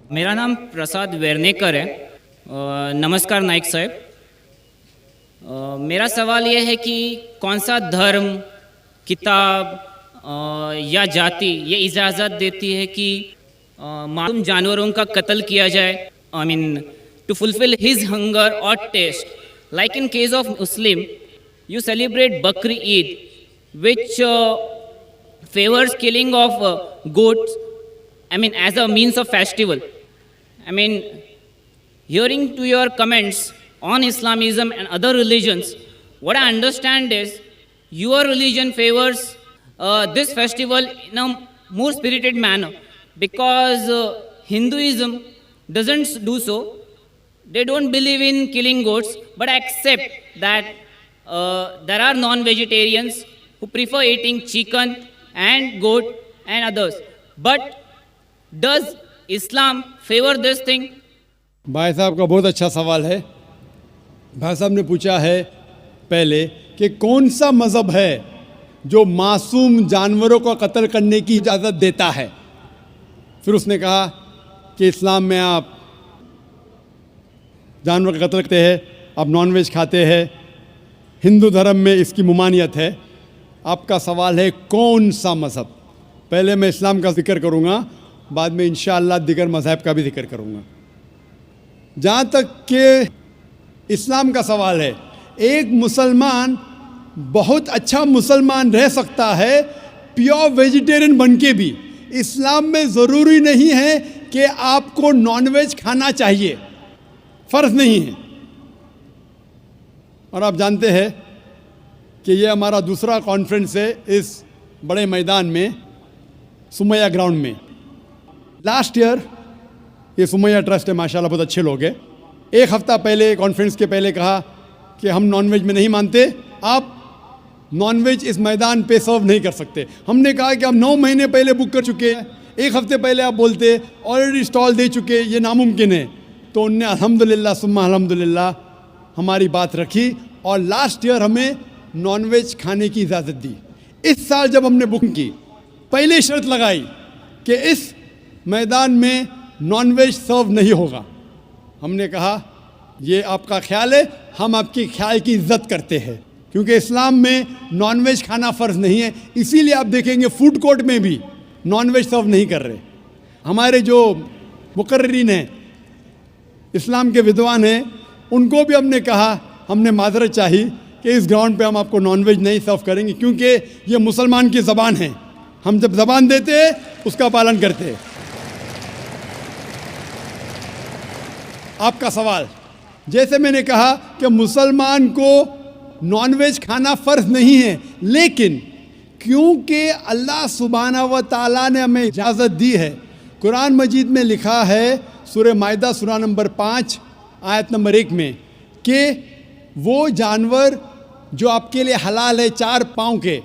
मेरा नाम प्रसाद वेर्नेकर है। नमस्कार नाइक साहब। मेरा सवाल यह है कि कौन सा धर्म, किताब या जाति ये इजाज़त देती है कि मासूम जानवरों का कत्ल किया जाए, I mean to fulfil his hunger और taste. Like in case of Muslim, you celebrate Bakri Eid, which favors killing of goats, I mean, as a means of festival. I mean, hearing to your comments on Islamism and other religions, what I understand is your religion favors this festival in a more spirited manner, because Hinduism doesn't do so. They don't believe in killing goats, but accept that there are non-vegetarians who prefer eating chicken and goat and others. But does Islam favor this thing? भाई साहब का बहुत अच्छा सवाल है। भाई साहब ने पूछा है पहले कि कौन सा मज़हब है जो मासूम जानवरों को कत्ल करने की इजाज़त देता है। फिर उसने कहा कि इस्लाम में आप जानवर का कत्ल करते हैं, आप नॉनवेज खाते हैं, हिंदू धर्म में इसकी ममानियत है। आपका सवाल है कौन सा मज़हब। पहले मैं इस्लाम का जिक्र करूँगा, बाद में इंशाअल्लाह दिगर मज़हब का भी जिक्र करूँगा। जहाँ तक कि इस्लाम का सवाल है, एक मुसलमान बहुत अच्छा मुसलमान रह सकता है प्योर वेजिटेरियन बन के भी। इस्लाम में ज़रूरी नहीं है कि आपको नॉनवेज खाना चाहिए, फ़र्ज़ नहीं है। और आप जानते हैं कि ये हमारा दूसरा कॉन्फ्रेंस है इस बड़े मैदान में, सुमैया ग्राउंड में। लास्ट ईयर ये सुमैया ट्रस्ट है, माशाल्लाह बहुत अच्छे लोग हैं। एक हफ़्ता पहले कॉन्फ्रेंस के पहले कहा कि हम नॉनवेज में नहीं मानते, आप नॉनवेज इस मैदान पे सर्व नहीं कर सकते। हमने कहा कि हम 9 महीने पहले बुक कर चुके हैं, एक हफ़्ते पहले आप बोलते ऑलरेडी स्टॉल दे चुके, ये नामुमकिन है। तो उनने अल्हम्दुलिल्लाह सुम्मा अल्हम्दुलिल्लाह हमारी बात रखी और लास्ट ईयर हमें नॉनवेज खाने की इजाज़त दी। इस साल जब हमने बुकिंग की, पहले शर्त लगाई कि इस मैदान में नॉनवेज सर्व नहीं होगा। हमने कहा ये आपका ख्याल है, हम आपके ख्याल की इज्जत करते हैं, क्योंकि इस्लाम में नॉनवेज खाना फ़र्ज़ नहीं है। इसीलिए आप देखेंगे फूड कोर्ट में भी नॉनवेज सर्व नहीं कर रहे। हमारे जो मुकर्रिरीन हैं, इस्लाम के विद्वान हैं, उनको भी हमने कहा, हमने माजरत चाही कि इस ग्राउंड पे हम आपको नॉनवेज नहीं सर्व करेंगे, क्योंकि ये मुसलमान की ज़बान है। हम जब ज़बान देते हैं उसका पालन करते हैं। आपका सवाल, जैसे मैंने कहा कि मुसलमान को नॉनवेज खाना फ़र्ज़ नहीं है, लेकिन क्योंकि अल्लाह सुब्हानहू व तआला ने हमें इजाज़त दी है। कुरान मजीद में लिखा है सूरह माइदा सूरा नंबर 5 आयत नंबर 1 में कि वो जानवर जो आपके लिए हलाल है, 4 पाँव के,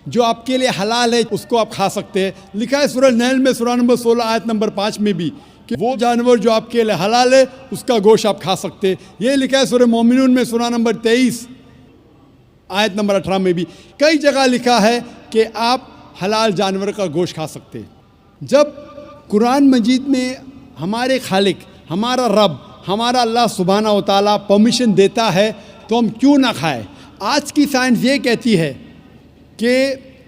जो आपके लिए हलाल है, उसको आप खा सकते हैं। लिखा है सूरह नहल में सूरा नंबर 16 आयत नंबर 5 में भी कि वो जानवर जो आपके लिए हलाल है उसका गोश्त आप खा सकते हैं। ये लिखा है सूरह मोमिनून में सूरा नंबर 23 आयत नंबर 18 में भी। कई जगह लिखा है कि आप हलाल जानवर का गोश्त खा सकते हैं। जब कुरान मजीद में हमारे खालिक, हमारा रब, हमारा अल्लाह सुब्हानहू व तआला परमिशन देता है तो हम क्यों ना खाएं। आज की साइंस ये कहती है कि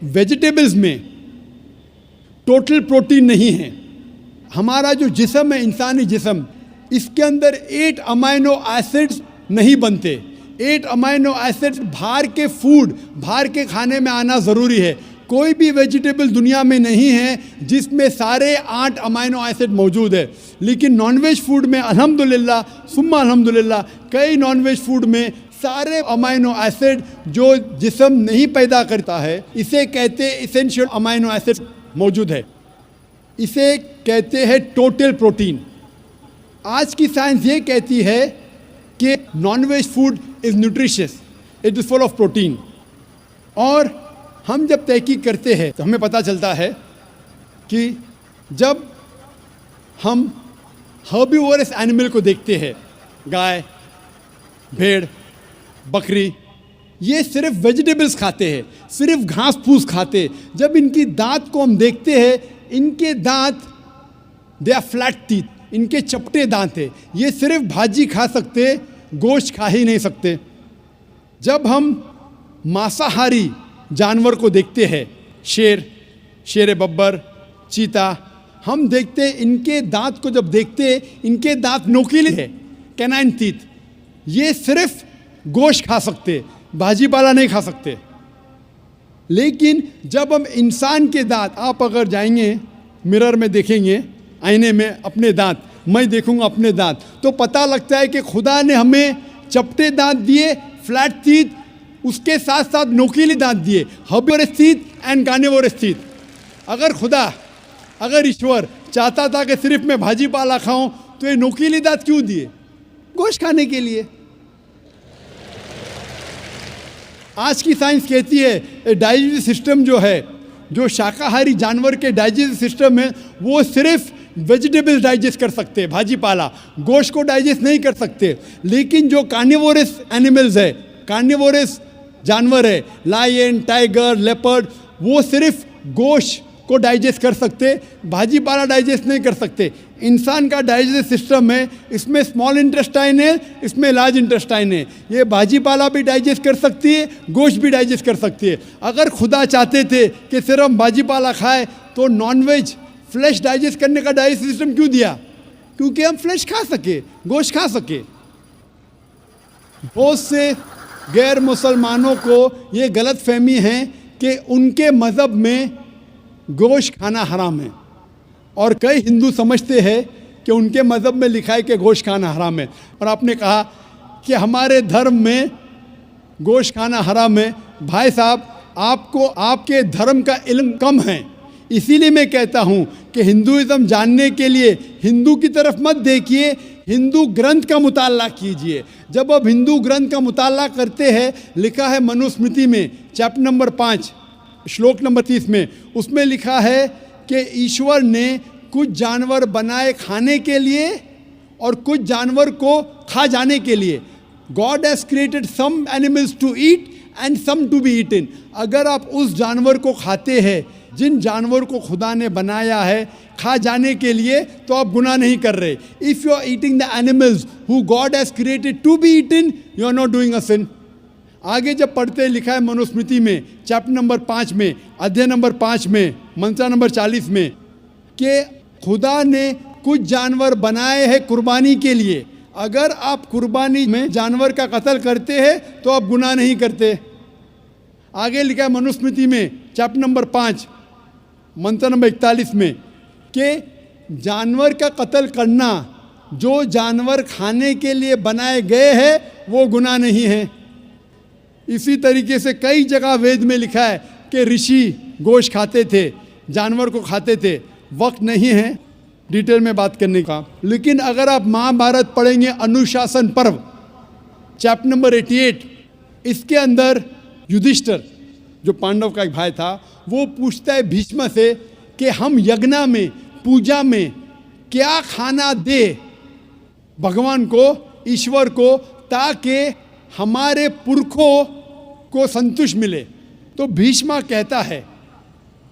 वेजिटेबल्स में टोटल प्रोटीन नहीं है। हमारा जो जिस्म है, इंसानी जिस्म, इसके अंदर 8 अमाइनो एसिड्स नहीं बनते। 8 अमाइनो एसिड्स बाहर के फूड, बाहर के खाने में आना ज़रूरी है। कोई भी वेजिटेबल दुनिया में नहीं है जिसमें सारे 8 अमाइनो एसिड मौजूद है। लेकिन नॉनवेज फूड में अल्हम्दुलिल्लाह सुम्मा अल्हम्दुलिल्लाह कई नॉनवेज फूड में सारे अमाइनो एसिड जो जिस्म नहीं पैदा करता है, इसे कहते हैं इसेंशियल अमाइनो एसिड मौजूद है। इसे कहते हैं टोटल प्रोटीन। आज की साइंस ये कहती है कि non veg food is nutritious, it is full of protein. और हम जब तहकीक करते हैं तो हमें पता चलता है कि जब हम हर्बीवोरस एनिमल को देखते हैं, गाय, भेड़, बकरी, ये सिर्फ वेजिटेबल्स खाते हैं, सिर्फ घास फूस खाते हैं। जब इनकी दांत को हम देखते हैं, इनके दांत दे आर फ्लैट टीथ, इनके चपटे दांत है, ये सिर्फ भाजी खा सकते, गोश्त खा ही नहीं सकते। जब हम मांसाहारी जानवर को देखते हैं, शेर बब्बर, चीता, हम देखते इनके दांत को जब देखते, इनके दांत नोकीले है, कैनाइन टीथ, ये सिर्फ गोश्त खा सकते, भाजी पाला नहीं खा सकते। लेकिन जब हम इंसान के दांत, आप अगर जाएंगे मिरर में देखेंगे, आईने में अपने दांत, मैं देखूंगा अपने दांत, तो पता लगता है कि खुदा ने हमें चपटे दांत दिए, फ्लैट टीथ, उसके साथ साथ नोकीले दांत दिए, herbivores teeth and carnivorous teeth. अगर ईश्वर चाहता था कि सिर्फ मैं भाजी पाला खाऊं, तो ये नोकीले दांत क्यों दिए? गोश्त खाने के लिए। आज की साइंस कहती है डाइजेस्टिव सिस्टम जो है, जो शाकाहारी जानवर के डाइजेस्टिव सिस्टम है, वो सिर्फ वेजिटेबल्स डाइजेस्ट कर सकते हैं, भाजी पाला, गोश्त को डाइजेस्ट नहीं कर सकते। लेकिन जो कार्निवोरस एनिमल्स है, कार्निवोरस जानवर है, लायन, टाइगर, लेपर्ड, वो सिर्फ गोश्त को डाइजेस्ट कर सकते, भाजी पाला डाइजेस्ट नहीं कर सकते। इंसान का डाइजेस्टिव सिस्टम है, इसमें स्मॉल इंटेस्टाइन है, इसमें लार्ज इंटेस्टाइन है, ये भाजी पाला भी डाइजेस्ट कर सकती है, गोश्त भी डाइजेस्ट कर सकती है। अगर खुदा चाहते थे कि सिर्फ हम भाजी पाला खाए, तो नॉनवेज फ्लैश डाइजेस्ट करने का डाइजेस्टिव सिस्टम क्यों दिया? क्योंकि हम फ्लैश खा सके, गोश्त खा सके। बहुत से गैर मुसलमानों को ये गलत फहमी है कि उनके मज़हब में गोश्त खाना हराम है, और कई हिंदू समझते हैं कि उनके मज़हब में लिखा है कि गोश्त खाना हराम है। और आपने कहा कि हमारे धर्म में गोश्त खाना हराम है। भाई साहब, आपको आपके धर्म का इल्म कम है, इसीलिए मैं कहता हूँ कि हिंदुइज़्म जानने के लिए हिंदू की तरफ मत देखिए, हिंदू ग्रंथ का मुताला कीजिए। जब आप हिंदू ग्रंथ का मुताला करते हैं, लिखा है मनुस्मृति में चैप्टर नंबर 5 श्लोक नंबर 30 में, उसमें लिखा है कि ईश्वर ने कुछ जानवर बनाए खाने के लिए और कुछ जानवर को खा जाने के लिए। God has created some animals to eat and some to be eaten. अगर आप उस जानवर को खाते हैं जिन जानवर को खुदा ने बनाया है खा जाने के लिए, तो आप गुनाह नहीं कर रहे। If you are eating the animals who God has created to be eaten, you are not doing a sin. आगे जब पढ़ते लिखा है मनुस्मृति में चैप्टर नंबर 5 में, अध्याय नंबर 5 में, मंत्र नंबर 40 में, कि खुदा ने कुछ जानवर बनाए हैं कुर्बानी के लिए। अगर आप कुर्बानी में जानवर का कत्ल करते हैं तो आप गुनाह नहीं करते। आगे लिखा है मनुस्मृति में चैप्टर नंबर 5 मंत्र नंबर 41 में कि जानवर का कत्ल करना, जो जानवर खाने के लिए बनाए गए हैं, वो गुनाह नहीं है। इसी तरीके से कई जगह वेद में लिखा है कि ऋषि गोश्त खाते थे, जानवर को खाते थे। वक्त नहीं है डिटेल में बात करने का, लेकिन अगर आप महाभारत पढ़ेंगे अनुशासन पर्व चैप्टर नंबर 88, इसके अंदर युधिष्ठिर जो पांडव का एक भाई था, वो पूछता है भीष्म से कि हम यज्ञ में, पूजा में क्या खाना दे भगवान को, ईश्वर को, ताकि हमारे पुरखों को संतुष्ट मिले। तो भीष्म कहता है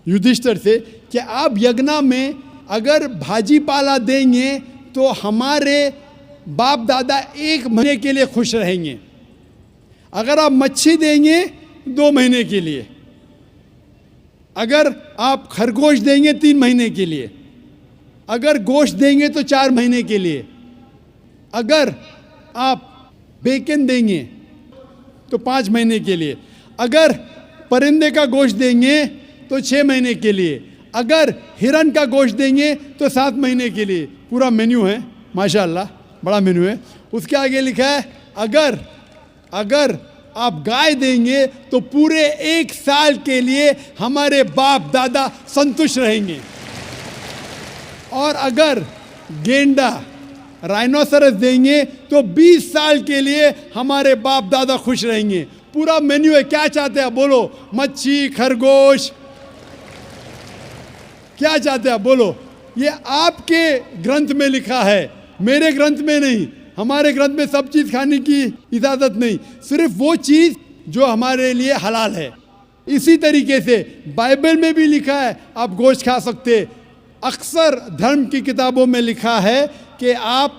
युधिष्ठिर से कि आप यज्ञ में अगर भाजी पाला देंगे तो हमारे बाप दादा 1 महीने के लिए खुश रहेंगे। अगर आप मच्छी देंगे 2 महीने के लिए, अगर आप खरगोश देंगे 3 महीने के लिए, अगर गोश्त देंगे तो 4 महीने के लिए, अगर आप बेकन देंगे तो 5 महीने के लिए, अगर परिंदे का गोश्त देंगे तो 6 महीने के लिए, अगर हिरन का गोश्त देंगे तो 7 महीने के लिए। पूरा मेन्यू है, माशाल्लाह बड़ा मेन्यू है। उसके आगे लिखा है अगर आप गाय देंगे तो पूरे 1 साल के लिए हमारे बाप दादा संतुष्ट रहेंगे, और अगर गेंडा राइनोसरस देंगे तो 20 साल के लिए हमारे बाप दादा खुश रहेंगे। पूरा मेन्यू है। क्या चाहते हैं बोलो? मच्छी, खरगोश, क्या चाहते हैं बोलो? ये आपके ग्रंथ में लिखा है, मेरे ग्रंथ में नहीं। हमारे ग्रंथ में सब चीज़ खाने की इजाज़त नहीं, सिर्फ वो चीज़ जो हमारे लिए हलाल है। इसी तरीके से बाइबल में भी लिखा है आप गोश्त खा सकते। अक्सर धर्म की किताबों में लिखा है कि आप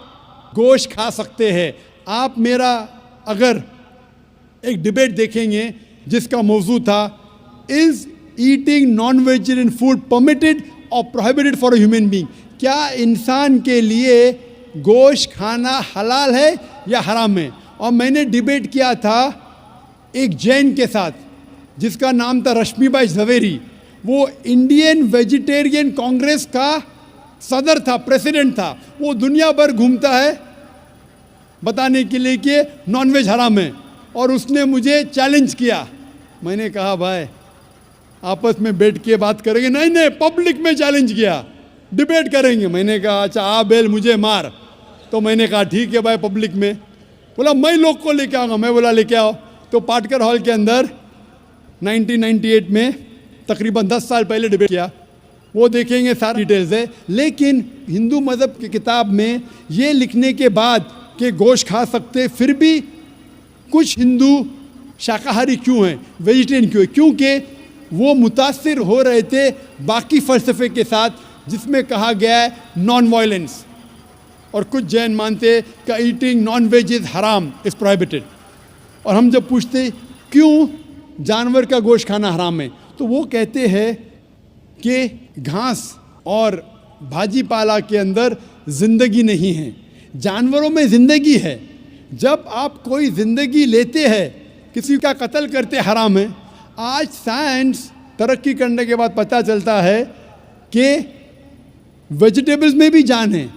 गोश्त खा सकते हैं। आप मेरा अगर एक डिबेट देखेंगे जिसका मौजू था, is eating non vegetarian food permitted और prohibited for a human being, क्या इंसान के लिए गोश्त खाना हलाल है या हराम है। और मैंने डिबेट किया था एक जैन के साथ जिसका नाम था रश्मिबाई झवेरी। वो इंडियन वेजिटेरियन कांग्रेस का सदर था, प्रेसिडेंट था। वो दुनिया भर घूमता है बताने के लिए कि नॉनवेज हराम है, और उसने मुझे चैलेंज किया। मैंने कहा भाई आपस में बैठ के बात करेंगे। नहीं नहीं, पब्लिक में चैलेंज किया, डिबेट करेंगे। मैंने कहा अच्छा आ बेल मुझे मार। तो मैंने कहा ठीक है भाई, पब्लिक में। बोला मैं लोग को लेके आऊँगा। मैं बोला लेके आओ। तो पाटकर हॉल के अंदर 1998 में तकरीबन 10 साल पहले डिबेट किया। वो देखेंगे सारी डिटेल्स है। लेकिन हिंदू मज़हब की किताब में ये लिखने के बाद कि गोश्त खा सकते, फिर भी कुछ हिंदू शाकाहारी क्यों हैं, वेजिटेरियन क्यों है? क्योंकि वो मुतासिर हो रहे थे बाकी फ़लसफ़े के साथ जिसमें कहा गया है नॉन वायलेंस। और कुछ जैन मानते कि ईटिंग नॉन वेज इज़ हराम, इज़ प्रोहिबिटेड। और हम जब पूछते क्यों जानवर का गोश्त खाना हराम है, तो वो कहते हैं कि घास और भाजी पाला के अंदर ज़िंदगी नहीं है, जानवरों में ज़िंदगी है। जब आप कोई ज़िंदगी लेते हैं, किसी का कत्ल करते हराम है। आज साइंस तरक्की करने के बाद पता चलता है कि वेजिटेबल्स में भी जान है,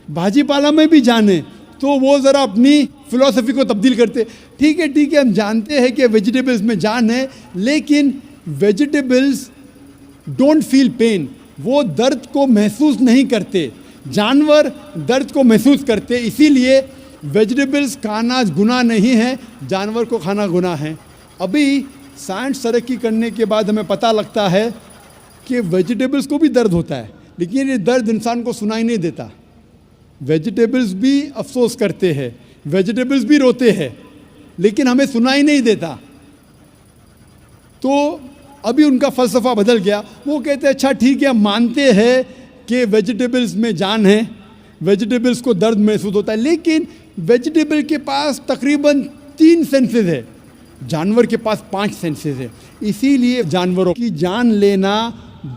भाजी पाला में भी जान है। तो वो ज़रा अपनी फ़िलॉसफी को तब्दील करते। ठीक है हम जानते हैं कि वेजिटेबल्स में जान है, लेकिन वेजिटेबल्स डोंट फील पेन, वो दर्द को महसूस नहीं करते। जानवर दर्द को महसूस करते, इसीलिए वेजिटेबल्स खाना गुनाह नहीं है, जानवर को खाना गुनाह है। अभी साइंस तरक्की करने के बाद हमें पता लगता है कि वेजिटेबल्स को भी दर्द होता है, लेकिन ये दर्द इंसान को सुनाई नहीं देता। वेजिटेबल्स भी अफसोस करते हैं, वेजिटेबल्स भी रोते हैं, लेकिन हमें सुनाई नहीं देता। तो अभी उनका फ़लसफ़ा बदल गया। वो कहते हैं अच्छा ठीक है, मानते हैं कि वेजिटेबल्स में जान है, वेजिटेबल्स को दर्द महसूस होता है, लेकिन वेजिटेबल के पास तकरीबन 3 सेंसेस है, जानवर के पास 5 सेंसेस है। इसीलिए जानवरों की जान लेना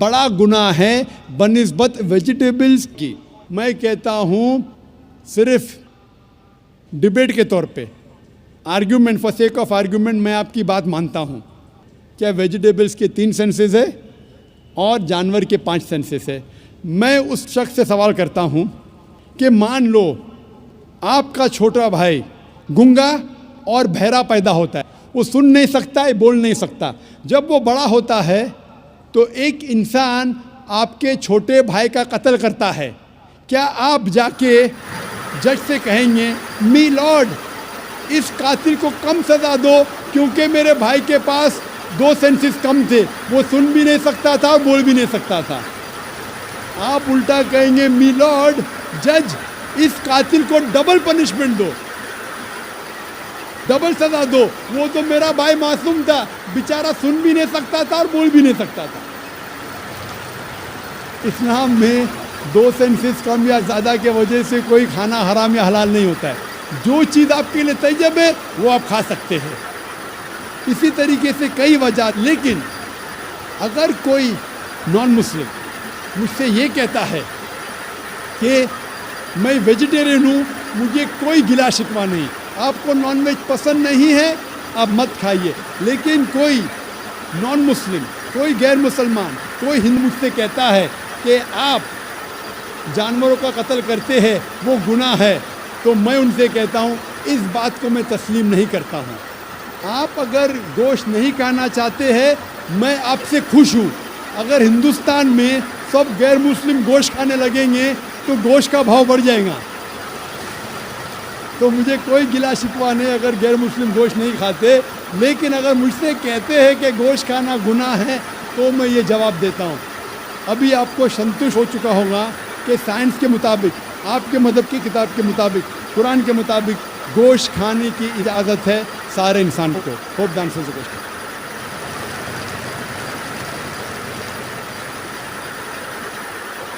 बड़ा गुनाह है बनिस्बत वेजिटेबल्स की। मैं कहता हूँ सिर्फ डिबेट के तौर पे, argument, for sake of argument, मैं आपकी बात मानता हूँ। क्या वेजिटेबल्स के 3 सेंसेस है और जानवर के 5 सेंसेस है। मैं उस शख्स से सवाल करता हूँ कि मान लो आपका छोटा भाई गूंगा और बहरा पैदा होता है, वो सुन नहीं सकता है, बोल नहीं सकता। जब वो बड़ा होता है तो एक इंसान आपके छोटे भाई का कत्ल करता है, क्या आप जाके जज से कहेंगे मी लॉर्ड इस कातिल को कम सज़ा दो क्योंकि मेरे भाई के पास 2 सेंसेस कम थे, वो सुन भी नहीं सकता था, बोल भी नहीं सकता था? आप उल्टा कहेंगे मी लॉर्ड जज इस कातिल को डबल पनिशमेंट दो, डबल सजा दो, वो तो मेरा भाई मासूम था, बेचारा सुन भी नहीं सकता था और बोल भी नहीं सकता था। इस्लाम में 2 सेंसेस कम या ज़्यादा के वजह से कोई खाना हराम या हलाल नहीं होता है। जो चीज़ आपके लिए तैयब है वो आप खा सकते हैं। इसी तरीके से कई वजह। लेकिन अगर कोई नॉन मुस्लिम मुझसे ये कहता है कि मैं वेजिटेरियन हूँ, मुझे कोई गिला शिकवा नहीं, आपको नॉनवेज पसंद नहीं है आप मत खाइए, लेकिन कोई नॉन मुस्लिम, कोई गैर मुसलमान, कोई हिंदू मुझसे कहता है कि आप जानवरों का कत्ल करते हैं वो गुनाह है, तो मैं उनसे कहता हूँ इस बात को मैं तस्लीम नहीं करता हूँ। आप अगर गोश्त नहीं खाना चाहते हैं, मैं आपसे खुश हूँ। अगर हिंदुस्तान में सब गैर मुस्लिम गोश्त खाने लगेंगे तो गोश्त का भाव बढ़ जाएगा। तो मुझे कोई गिला शिकवा नहीं अगर गैर मुस्लिम गोश्त नहीं खाते, लेकिन अगर मुझसे कहते हैं कि गोश्त खाना गुनाह है तो मैं ये जवाब देता हूँ। अभी आपको संतुष्ट हो चुका होगा कि साइंस के मुताबिक, आपके मज़हब की किताब के मुताबिक, कुरान के मुताबिक गोश्त खाने की इजाज़त है सारे इंसान को। Hope the answer is the question.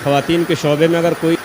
ख़वातीन के शोबे में अगर कोई